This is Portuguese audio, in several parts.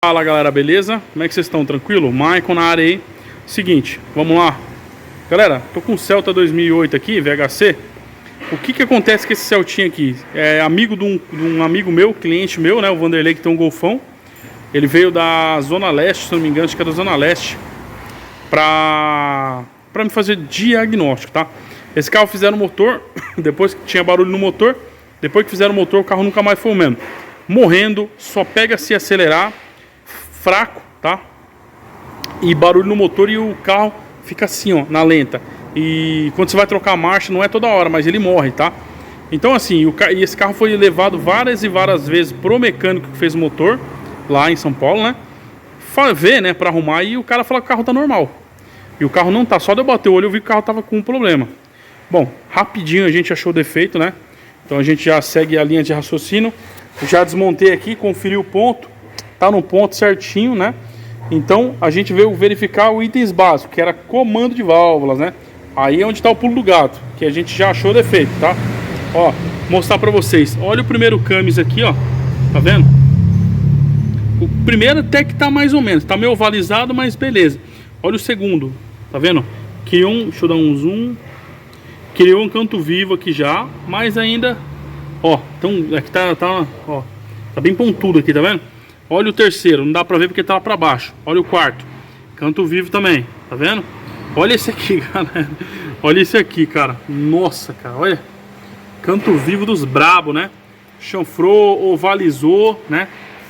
Fala galera, beleza? Como é que vocês estão? Tranquilo? Maicon na área aí. Seguinte, vamos lá. Galera, tô com o Celta 2008 aqui, VHC. O que acontece com esse Celtinha aqui? É amigo de um amigo meu, cliente meu, né? O Vanderlei, que tem um Golfão. Ele veio da Zona Leste, se não me engano, acho que é da Zona Leste, pra me fazer diagnóstico, tá? Esse carro fizeram o motor, depois que tinha barulho no motor, depois que fizeram o motor, o carro nunca mais foi o mesmo. Morrendo, só pega se acelerar, fraco, tá? E barulho no motor e o carro fica assim, ó, na lenta. E quando você vai trocar a marcha, não é toda hora, mas ele morre, tá? Então assim, e esse carro foi levado várias e várias vezes pro mecânico que fez o motor, lá em São Paulo, né? Ver, né, pra arrumar, e o cara fala que o carro tá normal. E o carro não tá, só de eu bater o olho eu vi que o carro tava com um problema. Bom, rapidinho a gente achou o defeito, né? Então a gente já segue a linha de raciocínio. Já desmontei aqui, conferi o ponto, tá no ponto certinho, né? Então a gente veio verificar os itens básicos, que era comando de válvulas, né? Aí é onde tá o pulo do gato, que a gente já achou o defeito, tá? Ó, mostrar pra vocês. Olha o primeiro camis aqui, ó. Tá vendo? O primeiro até que tá mais ou menos, tá meio ovalizado, mas beleza. Olha o segundo, tá vendo? Deixa eu dar um zoom. Criou um canto vivo aqui já, mas ainda, ó, então aqui ó, tá bem pontudo aqui, tá vendo? Olha o terceiro, não dá pra ver porque tá lá pra baixo. Olha o quarto, canto vivo também, tá vendo? Olha esse aqui, galera. Olha esse aqui, cara. Nossa, cara, olha. Canto vivo dos brabo, né? Chanfrou, ovalizou, né?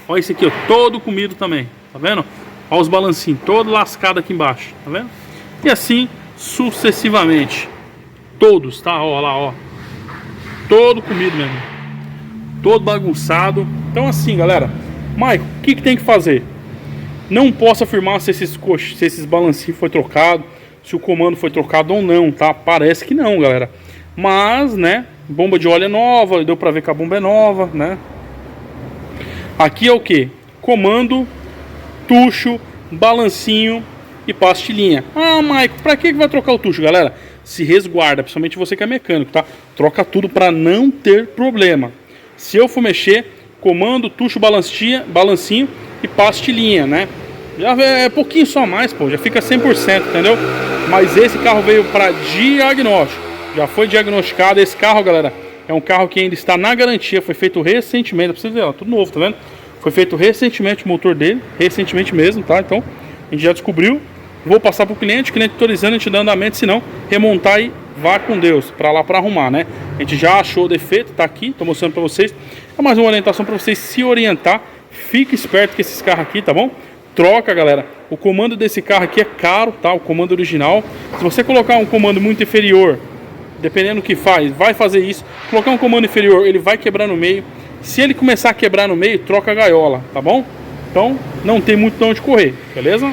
Olha esse aqui, ó, todo comido também, tá vendo? Olha os balancinhos, todo lascado aqui embaixo, tá vendo? E assim sucessivamente. Todos, tá? Ó lá, ó. Todo comido mesmo. Todo bagunçado. Então assim, galera. Maicon, o que tem que fazer? Não posso afirmar se esses balancinhos foi trocado, se o comando foi trocado ou não, tá? Parece que não, galera. Mas, né? Bomba de óleo é nova, deu pra ver que a bomba é nova, né? Aqui é o que? Comando, tucho, balancinho e pastilhinha. Ah, Maicon, pra que vai trocar o tucho, galera? Se resguarda, principalmente você que é mecânico, tá? Troca tudo para não ter problema. Se eu for mexer, comando, tucho, balancinho e pastilhinha, né? Já é pouquinho só a mais, pô, já fica 100%, entendeu? Mas esse carro veio para diagnóstico, já foi diagnosticado. Esse carro, galera, é um carro que ainda está na garantia, foi feito recentemente, pra vocês verem, ó, tudo novo, tá vendo? Foi feito recentemente o motor dele, recentemente mesmo, tá? Então, a gente já descobriu. Vou passar para o cliente autorizando, a gente dando andamento, se não, remontar e vá com Deus, para lá para arrumar, né? A gente já achou o defeito, tá aqui, tô mostrando para vocês. É mais uma orientação para vocês se orientar. Fique esperto com esses carros aqui, tá bom? Troca, galera. O comando desse carro aqui é caro, tá? O comando original. Se você colocar um comando muito inferior, dependendo do que faz, vai fazer isso. Colocar um comando inferior, ele vai quebrar no meio. Se ele começar a quebrar no meio, troca a gaiola, tá bom? Então, não tem muito de onde correr, beleza?